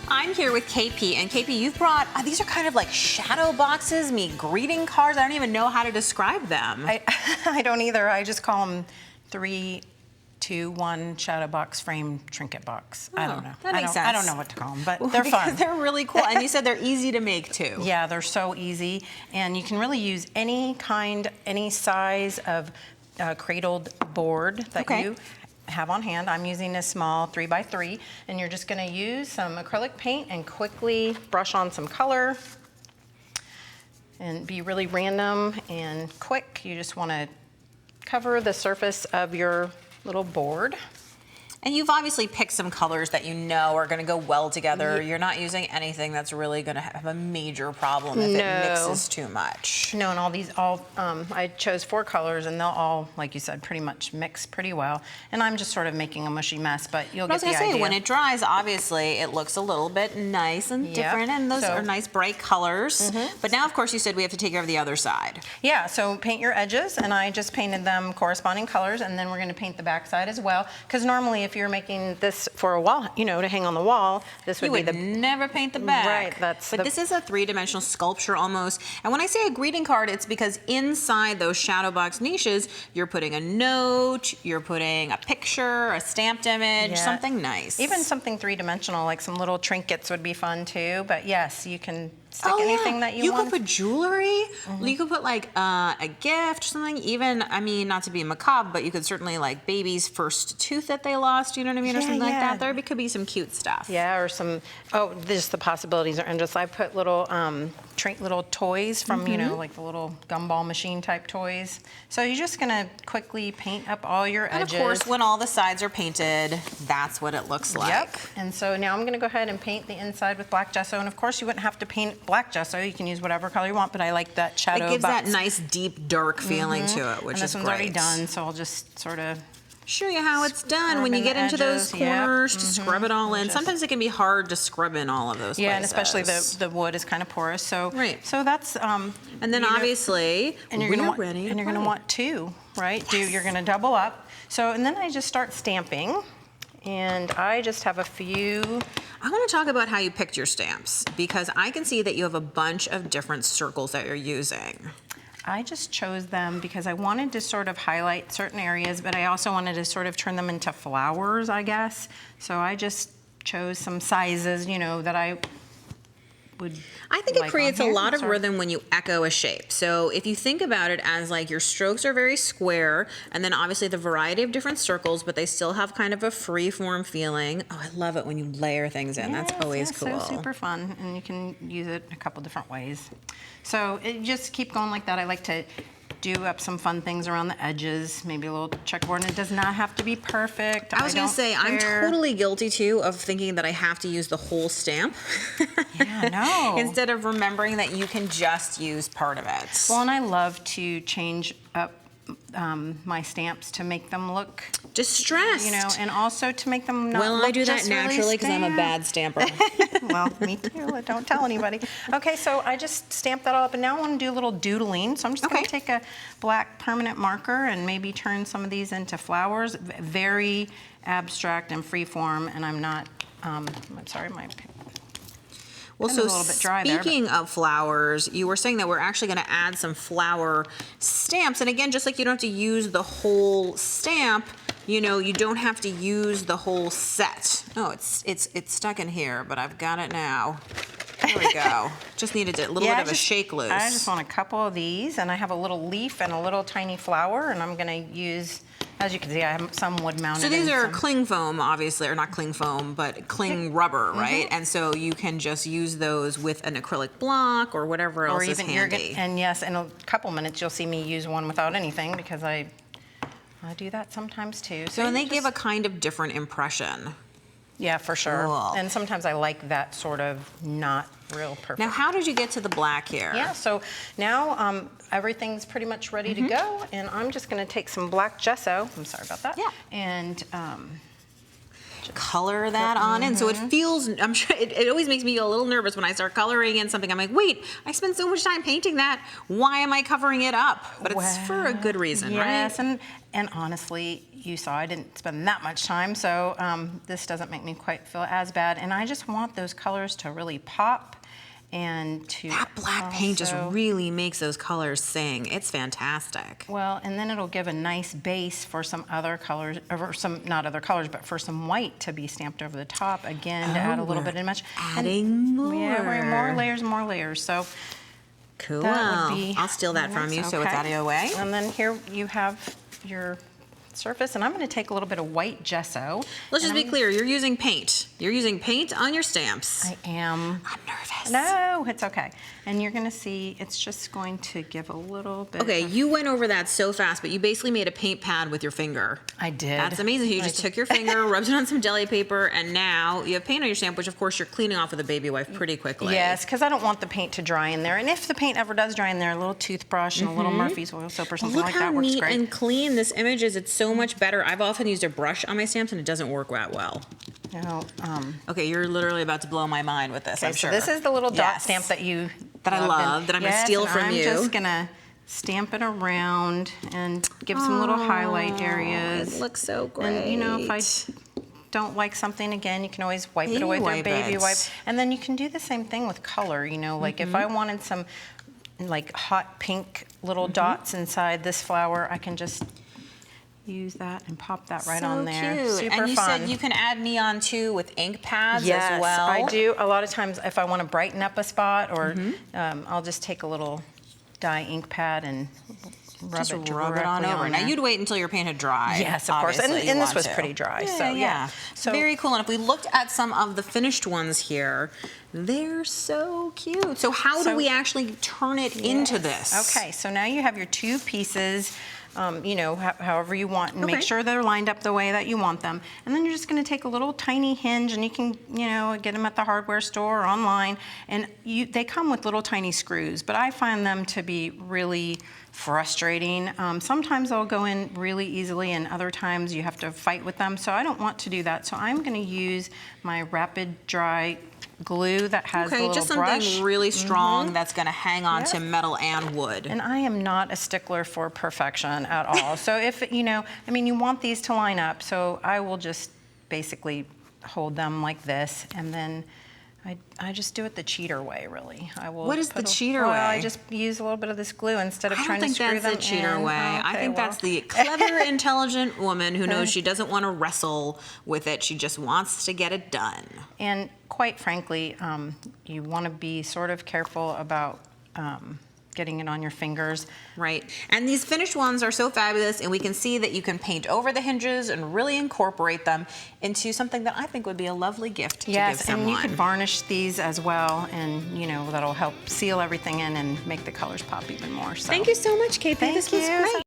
I'm here with Kae Pea, and Kae Pea, you've brought, these are kind of like shadow boxes, greeting cards. I don't even know how to describe them. I don't either. I just call them 3, 2, 1 shadow box frame trinket box. I don't know. That makes sense. I don't know what to call them, but they're fun. They're really cool, and you said they're easy to make too. Yeah, they're so easy, and you can really use any kind, any size of cradled board that you have on hand. I'm using a small 3x3, and you're just going to use some acrylic paint and quickly brush on some color and be really random and quick. You just want to cover the surface of your little board. And you've obviously picked some colors that you know are going to go well together. You're not using anything that's really going to have a major problem if it mixes too much. No, and I chose 4 colors, and they'll all, like you said, pretty much mix pretty well. And I'm just sort of making a mushy mess, but you'll get the idea. I was going to say, when it dries, obviously, it looks a little bit nice and different, and those are nice bright colors. But now, of course, you said we have to take care of the other side. Yeah, so paint your edges, and I just painted them corresponding colors, and then we're going to paint the back side as well, because normally if you're making this for a wall, to hang on the wall, this would be the... You would never paint the back. Right, but this is a 3-dimensional sculpture almost. And when I say a greeting card, it's because inside those shadow box niches, you're putting a note, you're putting a picture, a stamped image, something nice. Even something 3-dimensional, like some little trinkets would be fun too. But yes, you can stick anything that you want. You could put jewelry. You could put like a gift, something. Even, not to be macabre, but you could certainly like baby's first tooth that they lost, you know what I mean, or something like that. There could be some cute stuff. Yeah, or some. Just the possibilities are endless. I put little little toys from like the little gumball machine type toys. So you're just gonna quickly paint up all your edges. And of course, when all the sides are painted, that's what it looks like. Yep. And so now I'm gonna go ahead and paint the inside with black gesso. And of course, you wouldn't have to paint black gesso. You can use whatever color you want, but I like that shadow. It gives that nice, deep, dark feeling to it, which is great. And this one's already done, so I'll just sort of show you how it's done when you get into those corners to scrub it all in. Sometimes it can be hard to scrub in all of those places. Yeah, and especially the wood is kind of porous. So so that's and then obviously you're gonna want 2, right? You're gonna double up. So and then I just start stamping, and I just have a few. I want to talk about how you picked your stamps, because I can see that you have a bunch of different circles that you're using. I just chose them because I wanted to sort of highlight certain areas, but I also wanted to sort of turn them into flowers, I guess. So I just chose some sizes, that I would. I think it creates a lot of rhythm when you echo a shape. So if you think about it as like your strokes are very square, and then obviously the variety of different circles, but they still have kind of a free form feeling. Oh, I love it when you layer things in. That's always cool. So super fun, and you can use it a couple different ways. So just keep going like that. I like to do up some fun things around the edges, maybe a little checkerboard, and it does not have to be perfect. I was going to say, I'm totally guilty too of thinking that I have to use the whole stamp. Yeah, no. Instead of remembering that you can just use part of it. Well, and I love to change up my stamps to make them look distressed, and also to make them not Well, look I do that just naturally because I'm a bad stamper. Well, me too. Don't tell anybody. Okay, so I just stamped that all up, and now I want to do a little doodling. So I'm just going to take a black permanent marker and maybe turn some of these into flowers. Very abstract and free form, and I'm not. I'm sorry, my. Well, so speaking of flowers, you were saying that we're actually going to add some flower stamps. And again, just like you don't have to use the whole stamp, you don't have to use the whole set. Oh, it's stuck in here, but I've got it now. There we go. Just needed a little bit of a shake loose. I just want a couple of these, and I have a little leaf and a little tiny flower, and I'm going to use. As you can see, I have some wood mounted. So these are cling foam, obviously, or not cling foam, but cling rubber, right? And so you can just use those with an acrylic block or whatever else is handy. And yes, in a couple minutes you'll see me use one without anything, because I do that sometimes too. So and they give a kind of different impression. Yeah, for sure. Cool. And sometimes I like that sort of not real perfect. Now, how did you get to the black here? Yeah, so now everything's pretty much ready to go, and I'm just going to take some black gesso. I'm sorry about that. Yeah. And color that on in. So it feels, I'm sure, it always makes me a little nervous when I start coloring in something. I'm like, wait, I spent so much time painting that. Why am I covering it up? But it's for a good reason, right? Yes, and honestly, you saw I didn't spend that much time, so this doesn't make me quite feel as bad. And I just want those colors to really pop. And to that black paint just really makes those colors sing. It's fantastic. Well, and then it'll give a nice base for some other colors, or some, not other colors, but for some white to be stamped over the top again to add a little bit in much. Adding more. Yeah, more layers. So cool. That would be I'll steal that from you, so it's out of your way. And then here you have your surface, and I'm going to take a little bit of white gesso. Let's just be clear, you're using paint. You're using paint on your stamps. I am. I'm nervous. No, it's okay. And you're going to see it's just going to give a little bit. Okay, you went over that so fast, but you basically made a paint pad with your finger. I did. That's amazing. You just took your finger, rubbed it on some deli paper, and now you have paint on your stamp, which of course you're cleaning off with a baby wipe pretty quickly. Yes, because I don't want the paint to dry in there. And if the paint ever does dry in there, a little toothbrush and a little Murphy's oil soap or something like that works Look how great. neat and clean this image is. It's so much better. I've often used a brush on my stamps and it doesn't work that well. No, Okay, you're literally about to blow my mind with this, I'm sure. So this is the little dot stamp that you I love, that I'm going to steal from you. I'm just going to stamp it around and give some little highlight areas. It looks so great. And you know, if I don't like something, again, you can always wipe it away with a baby wipe. And then you can do the same thing with color, you know, like if I wanted some like hot pink little dots inside this flower, I can just use that and pop that right on there. Cute. Super and you fun. said you can add neon too with ink pads Yes, as well. I do. A lot of times if I want to brighten up a spot, or I'll just take a little dye ink pad and rub it on over. Now there. you'd wait until your paint had dried. Yes, of course. And this was pretty dry. Yeah, so yeah. So very cool. And if we looked at some of the finished ones here, they're so cute. So how do we actually turn it into this? Okay, so now you have your two pieces. You know, however you want, and make sure they're lined up the way that you want them. And then you're just going to take a little tiny hinge, and you can, you know, get them at the hardware store or online. And they come with little tiny screws, but I find them to be really frustrating. Sometimes they'll go in really easily, and other times you have to fight with them. So I don't want to do that. So I'm going to use my rapid dry glue that has a little just brush. something really strong that's going to hang on to metal and wood. And I am not a stickler for perfection at all. So if, you know, I mean, you want these to line up, so I will just basically hold them like this, and then I just do it the cheater way, really. I will. What is the cheater way? I just use a little bit of this glue instead of trying to screw them in. I don't think that's the cheater way. I think that's the clever, intelligent woman who knows she doesn't want to wrestle with it. She just wants to get it done. And quite frankly, you want to be sort of careful about getting it on your fingers. Right. And these finished ones are so fabulous, and we can see that you can paint over the hinges and really incorporate them into something that I think would be a lovely gift to give someone. And you could varnish these as well, and you know, that'll help seal everything in and make the colors pop even more. So. Thank you so much, Kae Pea. This was great.